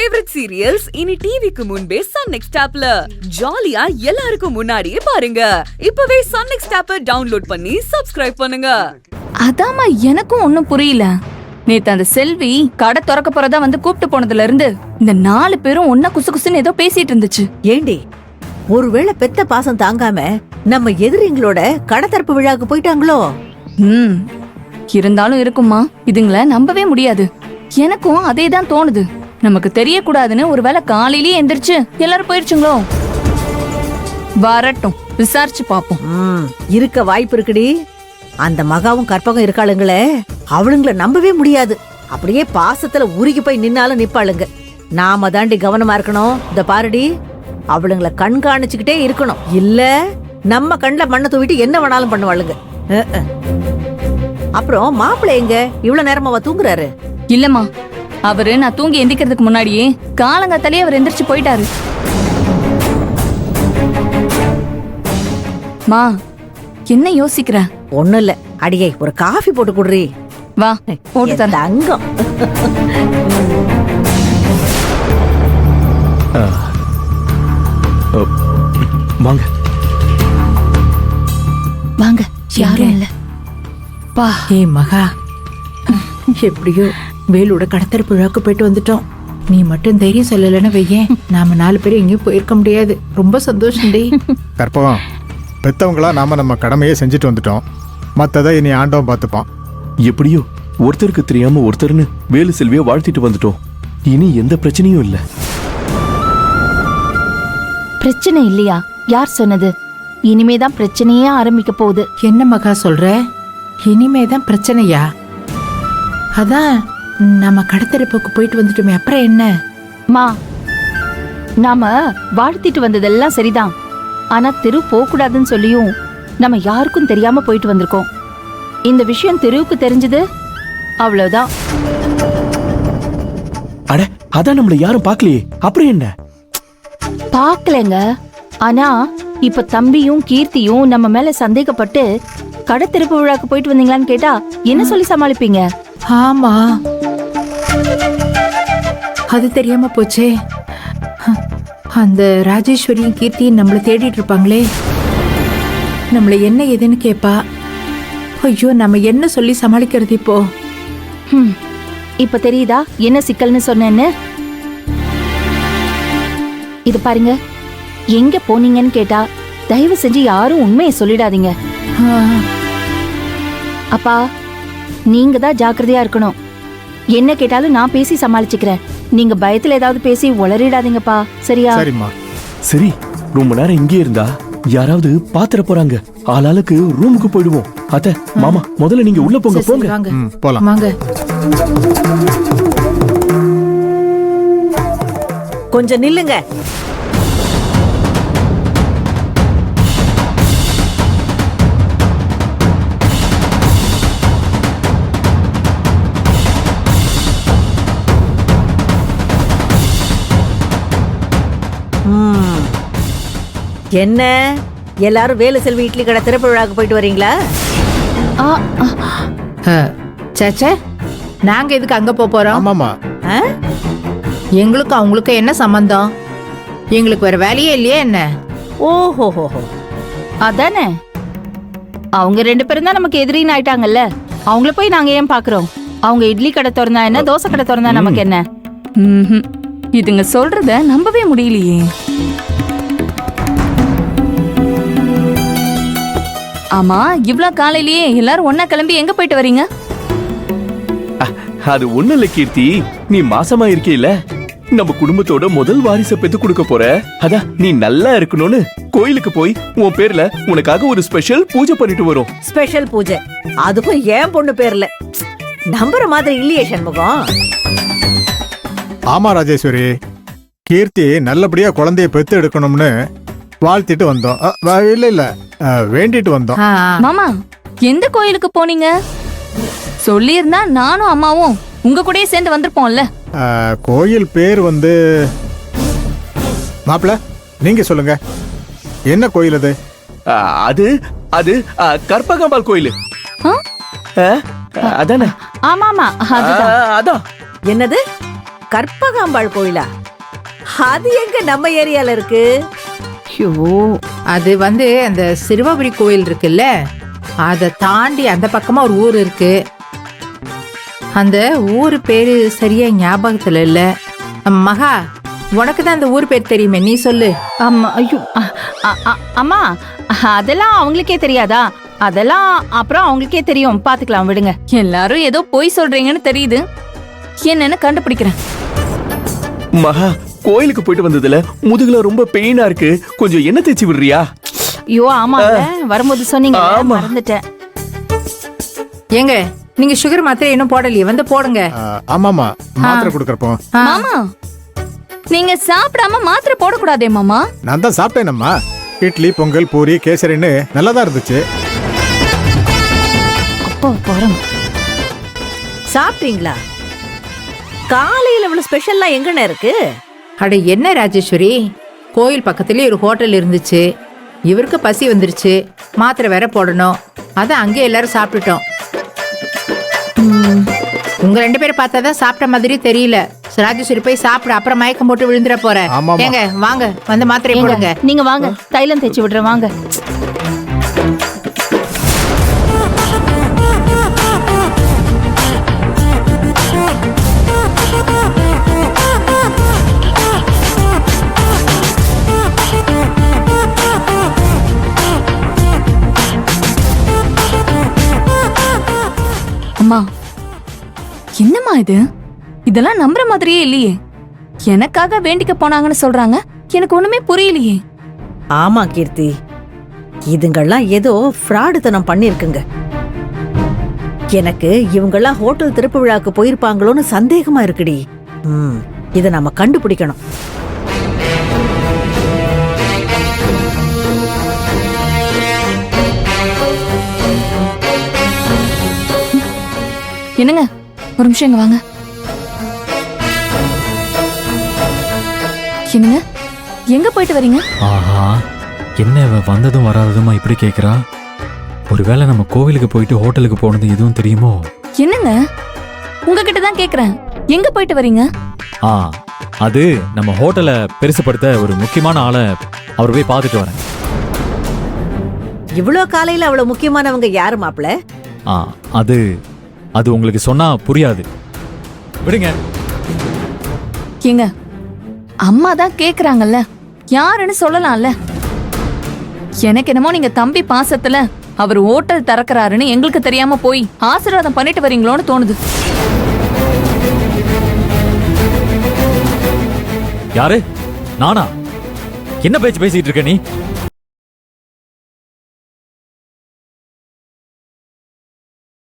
Favourite serials இனி டிவிக்கு முன்பே சன் நெக்ஸ்ட் ஆப்ல ஜாலியா எல்லாருக்கும் முன்னாடியே பாருங்க. இப்பவே சன் நெக்ஸ்ட் ஆப்பை டவுன்லோட் பண்ணி சப்ஸ்கிரைப் பண்ணுங்க. அதாமா எனக்கும் ஒண்ணும் புரியல. நேத்து அந்த செல்வி கடை திறக்க போறதா வந்து கூப்பிட்டு போனதுல இருந்து இந்த 4 பேரும் ஒன்னா குசு குசுன்னு ஏதோ பேசிட்டு இருந்துச்சு. ஏண்டி ஒருவேளை பெத்த பாசம் தாங்காம நம்ம எதிரிங்களோட கடை திறப்பு விழாக்கு போயிட்டாங்களோ? இருந்தாலும் இருக்குமா, இதுங்கள நம்பவே முடியாது. எனக்கும் அதே தான் தோணுது. நமக்கு தெரியக்கூடாதுன்னு ஒருவேளை காலையிலேயே எந்திரிச்சு எல்லாரும் போயிருச்சுங்களோ? வரட்டும், விசாரிச்சு பாப்போம். இருக்க வாய்ப்பு இருக்குடி. அந்த மகாவும் கற்பகம் இருக்காளுங்களே, அவளுங்கள நம்பவே முடியாது. அப்படியே பாசத்துல உருகி போய் நின்னாலும் நிப்பாளுங்க. நாம தாண்டி கவனமா இருக்கணும். இந்த பாருடி, அவளுங்கள கண்காணிச்சுக்கிட்டே இருக்கணும். இல்ல நம்ம கண்ணுல மண்ணை தூவிட்டு என்ன வேணாலும் பண்ணுவாளுங்க. அப்புறம் மாப்பிள்ளை எங்க இவ்வளவு நேரமாவா தூங்குறாரு? இல்லம்மா, அவரு நான் தூங்கி எந்திக்கிறதுக்கு முன்னாடியே காலங்காத்தாலே அவர் எந்திரிச்சு போயிட்டாரு. மா, என்ன யோசிக்கிற? ஒண்ணும் இல்ல. அடியே ஒரு காஃபி போட்டு குடுறி. வா, போட்டு தரேன். தங்கம். வாங்க வாங்க, யாரும் இல்ல. பா, ஏ மகா, எப்படியோ வேலோட கடத்தரப்பு விழாக்கு போயிட்டு வந்துட்டோம். நீ மட்டும் தைரியம் சொல்லலன்னு வையேன், நாம 4 பேரும் எங்கேயும் போயிருக்க முடியாது. ரொம்ப சந்தோஷம் டே. கற்பகம், பெத்தவங்களா நாம நம்ம கடமையே செஞ்சுட்டு வந்துட்டோம். மத்ததை இனி ஆண்டவன் பார்த்துப்பான். எப்படியோ ஒருத்தருக்கு தெரியாம ஒருத்தர்னு வேலு செல்வியை வாழ்த்திட்டு வந்துட்டோம். இனி எந்த பிரச்சனையும் இல்ல. பிரச்சனை இல்லையா? யார் சொன்னது? இனிமேதான் பிரச்சனையே ஆரம்பிக்க போகுது. என்ன மகா சொல்ற? இனிமேதான் பிரச்சனையா? அதான் நம்ம கடத்தரப்புக்கு போயிட்டு வந்துட்டோமே, அப்புறம் என்ன? மா, நாம வாழ்த்திட்டு வந்ததெல்லாம் சரிதான். ஆனா தெரு போக கூடாதுன்னு சொல்லியும் நம்ம யாருக்கும் தெரியாம போயிட்டு வந்திருக்கோம். இந்த விஷயம் தெருவுக்கு தெரிஞ்சது அவ்வளவுதான். அட, அதான் நம்மள யாரும் பார்க்கலையே, அப்புறம் என்ன? பாக்கலங்க. ஆனா இப்ப தம்பியும் கீர்த்தியும் நம்ம மேல சந்தேகப்பட்டு கடை திறப்பு விழாக்கு போயிட்டு வந்தீங்களான்னு கேட்டா என்ன சொல்லி சமாளிப்பீங்க? ஆமா, அது தெரியாம போச்சே. அந்த ராஜேஸ்வரியும் கீர்த்தியும் நம்மள தேடிட்டு இருப்பாங்களே, நம்மள என்ன ஏதுன்னு கேப்பா. ஐயோ, நம்ம என்ன சொல்லி சமாளிக்கிறது இப்போ? இப்ப தெரியுதா என்ன சிக்கல்னு சொன்னேன்னு? இது பாருங்க, எங்க போனீங்கன்னு கேட்டா தயவு செஞ்சு யாரும் உண்மையை சொல்லிடாதீங்க. அப்பா, நீங்க தான் ஜாக்கிரதையா இருக்கணும். என்ன கேட்டாலும் நான் பேசி சமாளிச்சுக்கிறேன். நீங்க பயத்துல ஏதாவது பேசி உளறிடாதீங்கப்பா, சரியா? சரிம்மா. சரி, ரொம்ப நேரம் இங்கே இருந்தா யாராவது பாத்திர போறாங்க. ஆளாளுக்கு ரூமுக்கு போயிடுவோம். அத்த, மாமா, முதல்ல நீங்க உள்ள போங்க. போங்க, வாங்க போலாம். வாங்க. கொஞ்சம் நில்லுங்க. என்ன எல்லாரும் வேலு செல்வி இட்லி கடை திறப்பு விழாக்கு போயிட்டு வரீங்களா? சேச்சே, நாங்க எதுக்கு அங்க போறோம்? ஆமாமா, எங்களுக்கு அவங்களுக்கு என்ன சம்பந்தம்? எங்களுக்கு வேற வேலையே இல்லையே என்ன? ஓஹோ, அதானே, அவங்க 2 பேரும் தான் நமக்கு எதிரின்னு ஆயிட்டாங்கல்ல. அவங்கள போய் நாங்க ஏன் பாக்குறோம்? அவங்க இட்லி கடை திறந்தா என்ன, தோசை கடை திறந்தா நமக்கு என்ன? இதுங்க சொல்றத நம்பவே முடியலையே. ஆமா, இவ்வளவு காலையிலேயே எல்லாரும் ஒன்னா கிளம்பி எங்க போயிட்டு வரீங்க? அது ஒண்ணு இல்ல கீர்த்தி, நீ மாசமா இருக்கீல, நம்ம குடும்பத்தோட முதல் வாரிசை பெத்து கொடுக்க போற. அதான் நீ நல்லா இருக்கணும்னு கோயிலுக்கு போய் உன் பேர்ல உனக்காக ஒரு ஸ்பெஷல் பூஜை பண்ணிட்டு வரோம். ஸ்பெஷல் பூஜை? அதுக்கும் ஏன் பொண்ணு பேர்ல? நம்புற மாதிரி இல்லையே சண்முகம். ஆமா ராஜேஸ்வரி, கீர்த்தி நல்லபடியா குழந்தைய பெத்து எடுக்கணும்னு வாழ்த்திட்டு வந்தோம். இல்ல வேண்டிட்டு வந்தோம். மாமா, எந்த கோயிலுக்கு போனீங்க? சொல்லியிருந்தா நானும் அம்மாவும் உங்க கூடயே சேர்ந்து வந்திருப்போம்ல. கோயில் பேர் வந்து, மாப்பிள்ள நீங்க சொல்லுங்க, என்ன கோயில் அது? அது அது கற்பகாம்பாள் கோயில். அதானே? ஆமாமா, அதுதான். அதான். என்னது கற்பகாம்பாள் கோயிலா? அது எங்க நம்ம ஏரியால இருக்கு? ஐயோ, அது அந்த சிறுவாபுரி கோயில் இருக்குல்ல, அதை தாண்டி அந்த பக்கமா ஒரு ஊர் இருக்கு. அந்த ஊர் பேரு சரியா ஞாபகத்துல இல்ல. மகா, உனக்கு தான் அந்த ஊர் பேர் தெரியுமே, நீ சொல்லு. அம்மா, ஐயோ, அம்மா, அதெல்லாம் அவங்களுக்கே தெரியாதா? அதெல்லாம் அப்புறம் அவங்களுக்கே தெரியும், பாத்துக்கலாம், விடுங்க. எல்லாரும் ஏதோ பொய் சொல்றீங்கன்னு தெரியுது. என்னன்னு கண்டுபிடிக்கிறேன். மகா, கோயிலுக்கு போயிட்டு வந்ததுல முதுகுல ரொம்ப பெயினா இருக்கு, கொஞ்சம் எண்ணெய் தேய்ச்சி விடுறியா? ஐயோ, ஆமா, வரும்போது சொன்னீங்க, ஆமா. மறந்துட்டேன். ஏங்க, நீங்க சுகர் மாத்திரை இன்னும் போடலையே, போடுங்க. ஆமாமா, மாத்திரை கொடுக்கறப்போ. மாமா, நீங்க சாப்பிடாம மாத்திரை போடக்கூடாதே மாமா. நான் தான் சாப்பிட்டேனம்மா. இட்லி, பொங்கல், பூரி, கேசரின்னு நல்லா தான் இருந்துச்சு. அப்போ போறோம். சாப்பிட்டீங்களா? காலையில இவ்வளவு ஸ்பெஷல்லாம் எங்கண்ணே இருக்கு? அட என்ன ராஜேஸ்வரி, கோயில் பக்கத்துலயே ஒரு ஹோட்டல் இருந்துச்சு. இவருக்கு பசி வந்துருச்சு, மாத்திரை வேற போடணும். அதான் அங்கே எல்லாரும் சாப்பிட்டுட்டோம். உங்க 2 பேரை பார்த்தாதான் சாப்பிட்ட மாதிரி தெரியல. ராஜேஸ்வரி போய் சாப்பிட, அப்புறம் மயக்கம் போட்டு விழுந்துட போற. ஆமாமா. ஏங்க வாங்க, வந்து மாத்திரை போடுங்க. நீங்க வாங்க, தைலம் தேய்ச்சி விடுறேன், வாங்க. அம்மா, என்னம்மா இது? இதெல்லாம் நம்புற மாதிரியே இல்லையே. எனக்காக வேண்டிக்க போனாங்கன்னு சொல்றாங்க, எனக்கு ஒண்ணுமே புரியலையே. ஆமா கீர்த்தி, இதுங்கெல்லாம் ஏதோ ஃப்ராடுத்தனம் பண்ணிருக்குங்க. எனக்கு இவங்கெல்லாம் ஹோட்டல் திறப்பு விழாக்கு போயிருப்பாங்களோன்னு சந்தேகமா இருக்குடி. இத நம்ம கண்டுபிடிக்கணும். என்னங்க, ஒரு நிமிஷம் இங்க வாங்க. என்னங்க, எங்க போயிட்டு வரீங்க? ஆஹா, என்ன இவ வந்ததும் வராததுமா இப்படி கேக்குறா? ஒருவேளை நம்ம கோவிலுக்கு போயிட்டு ஹோட்டலுக்கு போனது எதுவும் தெரியுமோ? என்னங்க, உங்ககிட்ட தான் கேக்குறேன், எங்க போயிட்டு வரீங்க? ஆ, அது நம்ம ஹோட்டலை பெருசுப்படுத்த ஒரு முக்கியமான ஆளை அவர் போய் பார்த்துட்டு வரேன். இவ்வளோ காலையில அவ்வளவு முக்கியமானவங்க யாரு மாப்ள? ஆ, அது உங்களுக்கு சொன்னா புரியாது, விடுங்க. ஏங்க, அம்மா தான் கேக்குறாங்கல்ல, யாருன்னு சொல்லலாம்ல. எனக்கு என்னமோ நீங்க தம்பி பாசத்துல அவர் ஹோட்டல் திறக்கறாருன்னு எங்களுக்கு தெரியாம போய் ஆசீர்வாதம் பண்ணிட்டு வரீங்களோன்னு தோணுது. யாரு? நானா? என்ன பேச்சு பேசிட்டு இருக்க நீ?